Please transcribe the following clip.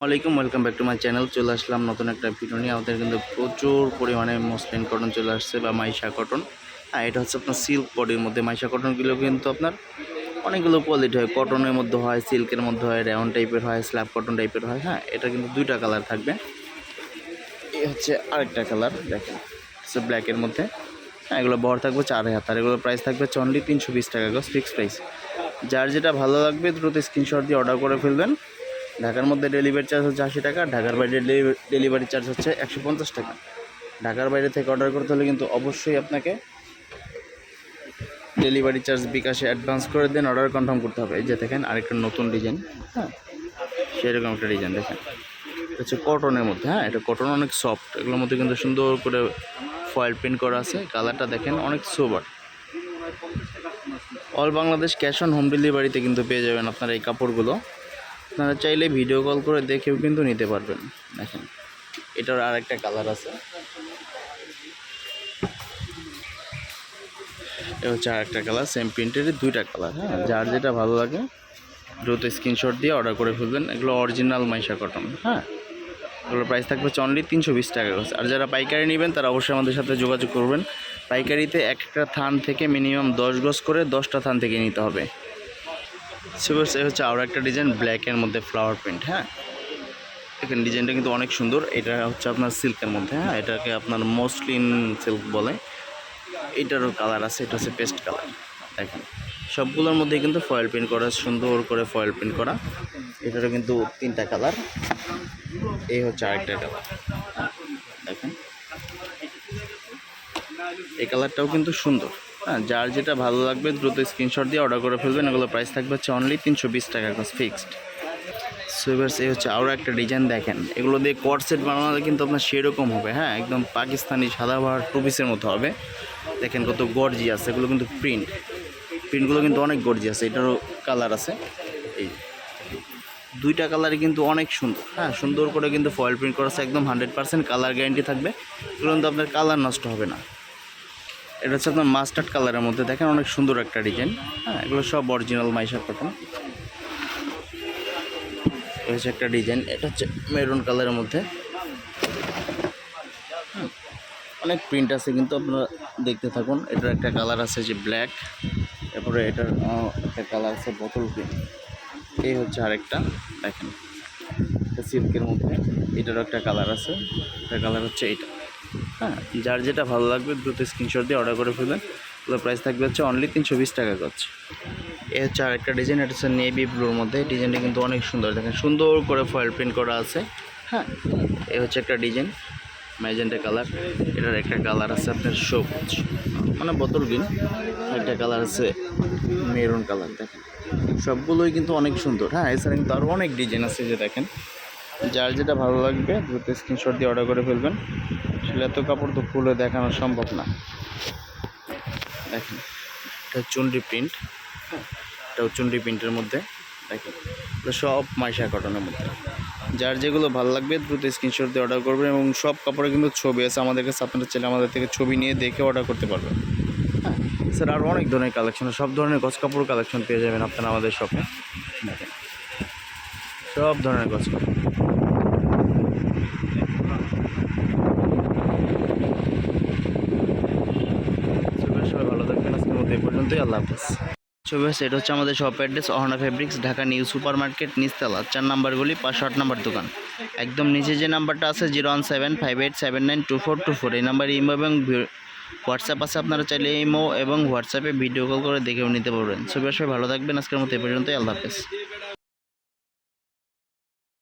ওয়ালাইকুম welcome back to my channel. চলে আসলাম নতুন একটা ভিডিও নিয়ে। আমাদের কিন্তু প্রচুর পরিমাণে মসলিন কটন চলে আসছে বা মাইশা কটন। এটা হচ্ছে আপনার সিল্ক বডির মধ্যে। মাইশা কটনগুলো কিন্তু আপনার অনেকগুলো কোয়ালিটি হয়, কটনের মধ্যে হয়, সিল্কের মধ্যে হয়, রেয়ন টাইপের হয়, স্ল্যাব কটন টাইপের হয়। এটা কিন্তু দুইটা কালার থাকবে। এই হচ্ছে আরেকটা কালার, দেখেন হচ্ছে ব্ল্যাকের মধ্যে। এগুলো বড় থাকবে 4 হাত, আর এগুলোর প্রাইস থাকবে অনলি 320 টাকা গজ, ফিক্সড প্রাইস। যার যেটা ভালো লাগবে দ্রুত স্ক্রিনশট দিয়ে অর্ডার করে ফেলবেন। ঢাকার মধ্যে ডেলিভারি চার্জ হচ্ছে 80 টাকা, ঢাকার বাইরে ডেলিভারি চার্জ হচ্ছে 150 টাকা। ঢাকার বাইরে থেকে অর্ডার করতে হলে কিন্তু অবশ্যই আপনাকে ডেলিভারি চার্জ বিকাশে অ্যাডভান্স করে দেন, অর্ডার কনফার্ম করতে হবে। এই যে দেখেন আরেকটা নতুন ডিজাইন, সেরকম একটা ডিজাইন দেখেন, এটা হচ্ছে কটনের মধ্যে। এটা কটন অনেক সফট, এগুলোর মধ্যে কিন্তু সুন্দর করে ফয়েল প্রিন্ট করা আছে। কালারটা দেখেন অনেক sober. All Bangladesh cash on home ডেলিভারিতে কিন্তু পেয়ে যাবেন আপনারা এই কাপড়গুলো। আপনারা চাইলে ভিডিও কল করে দেখেও কিন্তু নিতে পারবেন। দেখেন এটার আর একটা কালার আছে, এটা হচ্ছে আর একটা কালার, সেম প্রিন্টের দুইটা কালার। যার যেটা ভালো লাগে দ্রুত স্ক্রিনশট দিয়ে অর্ডার করে ফেলবেন। এগুলো অরিজিনাল মাইশা কটন। এগুলোর প্রাইস থাকবে অনলি 320 টাকা গজ। আর যারা পাইকারি নেবেন তারা অবশ্যই আমাদের সাথে যোগাযোগ করবেন। পাইকারিতে একটা থান থেকে মিনিমাম 10 গজ করে 10টা থান থেকে নিতে হবে। এ হচ্ছে আরও একটা ডিজাইন ব্ল্যাকের মধ্যে ফ্লাওয়ার প্রিন্ট। এখানে ডিজাইনটা কিন্তু অনেক সুন্দর। এটা হচ্ছে আপনার সিল্কের মধ্যে। এটাকে আপনার মসলিন সিল্ক বলে। এটারও কালার আছে, এটা হচ্ছে পেস্ট কালার। দেখেন সবগুলোর মধ্যে কিন্তু ফয়েল প্রিন্ট করা, সুন্দর করে ফয়েল প্রিন্ট করা। এটারও কিন্তু 3টা কালার। এই হচ্ছে আরেকটা কালার, দেখেন এই কালারটাও কিন্তু সুন্দর। যার যেটা ভালো লাগবে দ্রুত স্ক্রিনশট দিয়ে অর্ডার করে ফেলবেন। এগুলো প্রাইস থাকবে অনলি 320 টাকা ফিক্সড। সুইভার্স এই হচ্ছে আরও একটা ডিজাইন, দেখেন এগুলো দিয়ে কট সেট বানালে কিন্তু আপনার সেরকম হবে। একদম পাকিস্তানি সাদাবাহার টু পিসের মতো হবে। দেখেন কত গর্জিয়াস, এগুলো কিন্তু প্রিন্টগুলো কিন্তু অনেক গর্জিয়াস। এটারও কালার আছে, এই দুইটা কালারই কিন্তু অনেক সুন্দর। সুন্দর করে কিন্তু ফয়েল প্রিন্ট করা আছে, একদম 100% কালার গ্যারান্টি থাকবে। এগুলো কিন্তু আপনার কালার নষ্ট হবে না। এটা হচ্ছে আপনার মাস্টার্ড কালারের মধ্যে, দেখেন অনেক সুন্দর একটা ডিজাইন। এগুলো সব অরিজিনাল মাইশা কটন। এটা হচ্ছে একটা ডিজাইন, এটা হচ্ছে মেরুন কালারের মধ্যে। অনেক প্রিন্ট আছে কিন্তু আপনারা দেখতে থাকুন। এটার একটা কালার আছে যে ব্ল্যাক, তারপরে এটার একটা কালার আছে বোতল প্রিন্ট। এই হচ্ছে আরেকটা, দেখেন এটা সিল্কের মধ্যে। এটারও একটা কালার আছে, একটা কালার হচ্ছে এইটা। যার যেটা ভালো লাগবে দ্রুত স্ক্রিনশট দিয়ে অর্ডার করে ফেলবেন। ওগুলোর প্রাইস থাকবে অনলি 320 টাকা করছে। এ হচ্ছে আরেকটা ডিজাইন, এটা হচ্ছে নেভি ব্লুর মধ্যে। ডিজাইনটা কিন্তু অনেক সুন্দর, দেখেন সুন্দর করে ফয়েল প্রিন্ট করা আছে। এ হচ্ছে একটা ডিজাইন ম্যাজেন্টা কালার। এটার একটা কালার আছে আপনার সবুজ, মানে বোতল গ্রিন। একটা কালার আছে মেরুন কালার। দেখেন সবগুলোই কিন্তু অনেক সুন্দর। এছাড়া কিন্তু আরও অনেক ডিজাইন আছে, যে দেখেন যার যেটা ভালো লাগবে দ্রুত স্ক্রিনশট দিয়ে অর্ডার করে ফেলবেন। আসলে এত কাপড় তো খুলে দেখানো সম্ভব না। দেখেন এটা চুনরি প্রিন্ট, এটাও চুনরি প্রিন্টের মধ্যে। দেখেন এটা সব মাইশা কটনের মধ্যে। যার যেগুলো ভালো লাগবে দ্রুত স্ক্রিনশট দিয়ে অর্ডার করবেন। এবং সব কাপড়ে কিন্তু ছবি আছে আমাদের কাছে, আপনারা চাইলে আমাদের থেকে ছবি নিয়ে দেখে অর্ডার করতে পারবেন। স্যার আরও অনেক ধরনের কালেকশন, সব ধরনের গজ কাপড় কালেকশন পেয়ে যাবেন আপনারা আমাদের শপে। দেখেন সব ধরনের গজ কাপড়। সবাই ভালো থাকবেন, আজকের মধ্যে এই পর্যন্তই। আল্লাহ হাফেজ। এটা হচ্ছে আমাদের shop address, Ahona fabrics, Dhaka new super market, নিচতলা 4 নম্বর গলি, 508 নম্বর দোকান। একদম নিচে যে নাম্বারটা আছে 01758792424, এই নাম্বারে ইমো এবং হোয়াটসঅ্যাপ আছে। আপনারা চাইলে ইমো এবং হোয়াটসঅ্যাপে ভিডিও কল করে দেখেও নিতে পারবেন। সবাই ভালো থাকবেন, আজকের মতো এই পর্যন্তই। আল্লাহ হাফেজ।